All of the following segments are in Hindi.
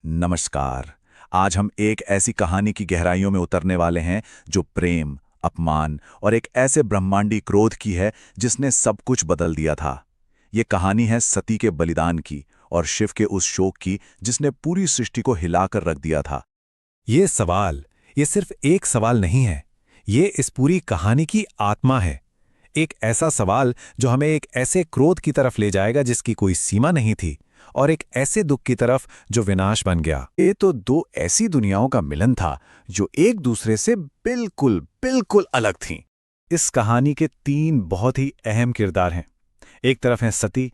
नमस्कार। आज हम एक ऐसी कहानी की गहराइयों में उतरने वाले हैं जो प्रेम, अपमान और एक ऐसे ब्रह्मांडी क्रोध की है जिसने सब कुछ बदल दिया था। ये कहानी है सती के बलिदान की और शिव के उस शोक की जिसने पूरी सृष्टि को हिलाकर रख दिया था। ये सिर्फ एक सवाल नहीं है। ये इस पूरी कहानी की आत्मा है। एक ऐसा सवाल जो हमें एक ऐसे क्रोध की तरफ ले जाएगा जिसकी कोई सीमा नहीं थी, और एक ऐसे दुख की तरफ जो विनाश बन गया। ये तो दो ऐसी दुनियाओं का मिलन था जो एक दूसरे से बिल्कुल बिल्कुल अलग थीं। इस कहानी के तीन बहुत ही अहम किरदार हैं। एक तरफ है सती,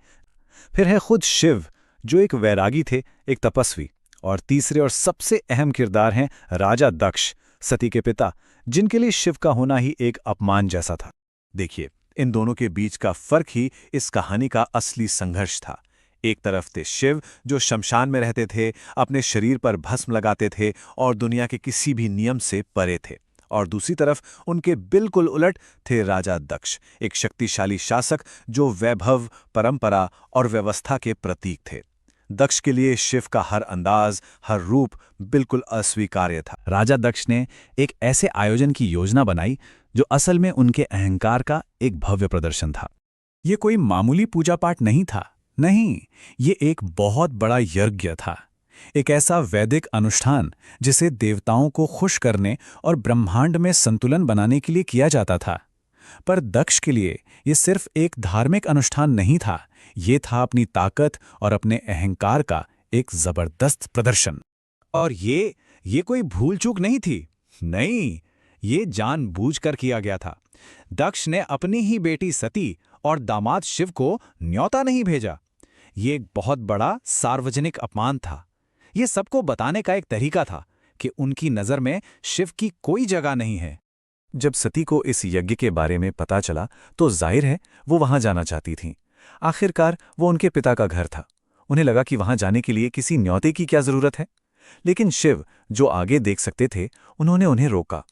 फिर है खुद शिव जो एक वैरागी थे, एक तपस्वी, और तीसरे और सबसे अहम किरदार हैं राजा दक्ष, सती के पिता, जिनके लिए शिव का होना ही एक अपमान जैसा था। देखिए, इन दोनों के बीच का फर्क ही इस कहानी का असली संघर्ष था। एक तरफ थे शिव जो शमशान में रहते थे, अपने शरीर पर भस्म लगाते थे और दुनिया के किसी भी नियम से परे थे, और दूसरी तरफ उनके बिल्कुल उलट थे राजा दक्ष, एक शक्तिशाली शासक जो वैभव, परंपरा और व्यवस्था के प्रतीक थे। दक्ष के लिए शिव का हर अंदाज, हर रूप बिल्कुल अस्वीकार्य था। राजा दक्ष ने एक ऐसे आयोजन की योजना बनाई जो असल में उनके अहंकार का एक भव्य प्रदर्शन था। ये कोई मामूली पूजा पाठ नहीं था, नहीं, ये एक बहुत बड़ा यज्ञ था। एक ऐसा वैदिक अनुष्ठान जिसे देवताओं को खुश करने और ब्रह्मांड में संतुलन बनाने के लिए किया जाता था। पर दक्ष के लिए ये सिर्फ एक धार्मिक अनुष्ठान नहीं था, ये था अपनी ताकत और अपने अहंकार का एक जबरदस्त प्रदर्शन। और ये कोई भूल चूक नहीं थी, नहीं, ये जानबूझकर किया गया था। दक्ष ने अपनी ही बेटी सती और दामाद शिव को न्योता नहीं भेजा। ये एक बहुत बड़ा सार्वजनिक अपमान था। ये सबको बताने का एक तरीका था कि उनकी नज़र में शिव की कोई जगह नहीं है। जब सती को इस यज्ञ के बारे में पता चला तो जाहिर है वो वहां जाना चाहती थीं। आखिरकार वो उनके पिता का घर था। उन्हें लगा कि वहां जाने के लिए किसी न्योते की क्या जरूरत है। लेकिन शिव, जो आगे देख सकते थे, उन्होंने उन्हें रोका।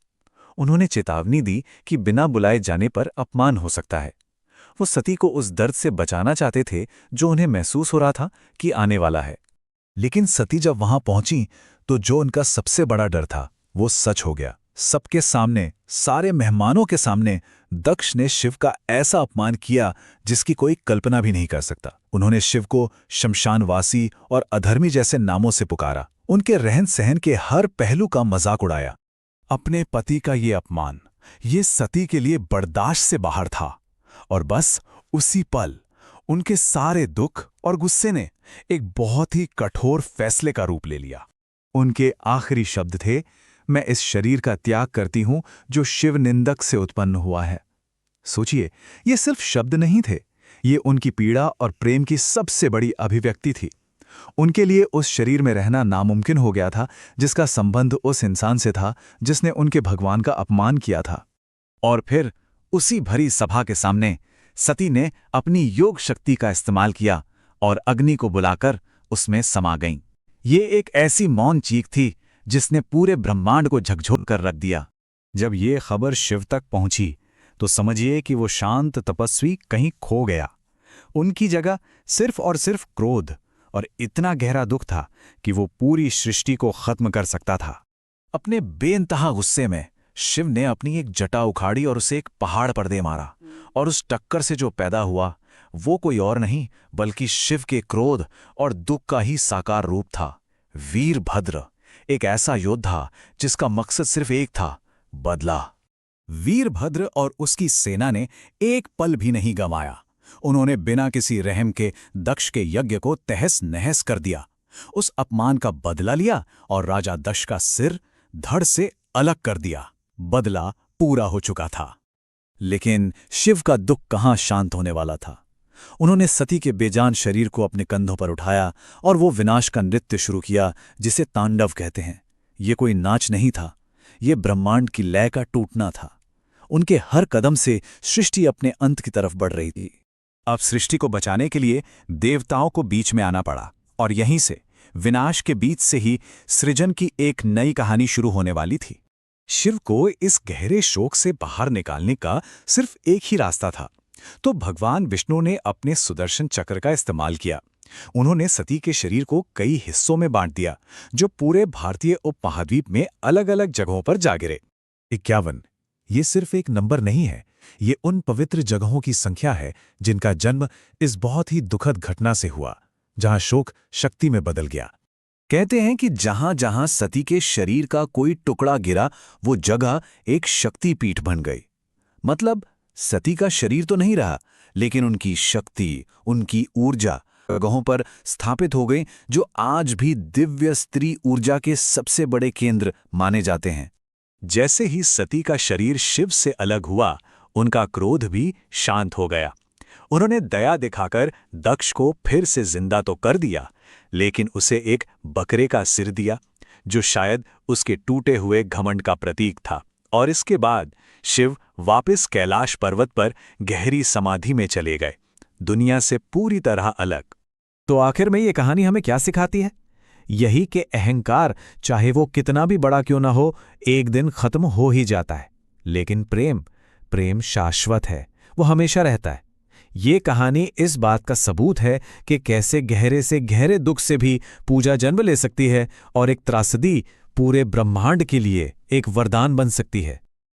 उन्होंने चेतावनी दी कि बिना बुलाए जाने पर अपमान हो सकता है। वो सती को उस दर्द से बचाना चाहते थे जो उन्हें महसूस हो रहा था कि आने वाला है। लेकिन सती जब वहां पहुंची तो जो उनका सबसे बड़ा डर था वो सच हो गया। सबके सामने, सारे मेहमानों के सामने दक्ष ने शिव का ऐसा अपमान किया जिसकी कोई कल्पना भी नहीं कर सकता। उन्होंने शिव को शमशानवासी और अधर्मी जैसे नामों से पुकारा, उनके रहन सहन के हर पहलू का मजाक उड़ाया। अपने पति का ये अपमान, ये सती के लिए बर्दाश्त से बाहर था, और बस उसी पल उनके सारे दुख और गुस्से ने एक बहुत ही कठोर फैसले का रूप ले लिया। उनके आखिरी शब्द थे, मैं इस शरीर का त्याग करती हूं जो शिव निंदक से उत्पन्न हुआ है। सोचिए, ये सिर्फ शब्द नहीं थे, ये उनकी पीड़ा और प्रेम की सबसे बड़ी अभिव्यक्ति थी। उनके लिए उस शरीर में रहना नामुमकिन हो गया था जिसका संबंध उस इंसान से था जिसने उनके भगवान का अपमान किया था। और फिर उसी भरी सभा के सामने सती ने अपनी योग शक्ति का इस्तेमाल किया और अग्नि को बुलाकर उसमें समा गईं। ये एक ऐसी मौन चीख थी जिसने पूरे ब्रह्मांड को झकझोर कर रख दिया। जब ये खबर शिव तक पहुंची तो समझिए कि वो शांत तपस्वी कहीं खो गया। उनकी जगह सिर्फ और सिर्फ क्रोध और इतना गहरा दुख था कि वो पूरी सृष्टि को खत्म कर सकता था। अपने बेइंतहा गुस्से में शिव ने अपनी एक जटा उखाड़ी और उसे एक पहाड़ पर दे मारा, और उस टक्कर से जो पैदा हुआ वो कोई और नहीं बल्कि शिव के क्रोध और दुख का ही साकार रूप था। वीरभद्र, एक ऐसा योद्धा जिसका मकसद सिर्फ एक था, बदला। वीरभद्र और उसकी सेना ने एक पल भी नहीं गंवाया। उन्होंने बिना किसी रहम के दक्ष के यज्ञ को तहस नहस कर दिया, उस अपमान का बदला लिया और राजा दक्ष का सिर धड़ से अलग कर दिया। बदला पूरा हो चुका था। लेकिन शिव का दुख कहाँ शांत होने वाला था। उन्होंने सती के बेजान शरीर को अपने कंधों पर उठाया और वो विनाश का नृत्य शुरू किया जिसे तांडव कहते हैं। ये कोई नाच नहीं था, ये ब्रह्मांड की लय का टूटना था। उनके हर कदम से सृष्टि अपने अंत की तरफ बढ़ रही थी। अब सृष्टि को बचाने के लिए देवताओं को बीच में आना पड़ा, और यहीं से, विनाश के बीच से ही सृजन की एक नई कहानी शुरू होने वाली थी। शिव को इस गहरे शोक से बाहर निकालने का सिर्फ एक ही रास्ता था, तो भगवान विष्णु ने अपने सुदर्शन चक्र का इस्तेमाल किया। उन्होंने सती के शरीर को कई हिस्सों में बांट दिया, जो पूरे भारतीय उपमहाद्वीप में अलग-अलग जगहों पर जा गिरे। 51 ये सिर्फ एक नंबर नहीं है, ये उन पवित्र जगहों की संख्या है जिनका जन्म इस बहुत ही दुखद घटना से हुआ, जहां शोक शक्ति में बदल गया। कहते हैं कि जहां जहां सती के शरीर का कोई टुकड़ा गिरा, वो जगह एक शक्तिपीठ बन गई। मतलब सती का शरीर तो नहीं रहा, लेकिन उनकी शक्ति, उनकी ऊर्जा जगहों पर स्थापित हो गई, जो आज भी दिव्य स्त्री ऊर्जा के सबसे बड़े केंद्र माने जाते हैं। जैसे ही सती का शरीर शिव से अलग हुआ, उनका क्रोध भी शांत हो गया। उन्होंने दया दिखाकर दक्ष को फिर से जिंदा तो कर दिया, लेकिन उसे एक बकरे का सिर दिया, जो शायद उसके टूटे हुए घमंड का प्रतीक था। और इसके बाद शिव वापस कैलाश पर्वत पर गहरी समाधि में चले गए, दुनिया से पूरी तरह अलग। तो आखिर में ये कहानी हमें क्या सिखाती है? यही कि अहंकार, चाहे वो कितना भी बड़ा क्यों ना हो, एक दिन खत्म हो ही जाता है। लेकिन प्रेम शाश्वत है, वो हमेशा रहता है। ये कहानी इस बात का सबूत है कि कैसे गहरे से गहरे दुख से भी पूजा जन्म ले सकती है और एक त्रासदी पूरे ब्रह्मांड के लिए एक वरदान बन सकती है।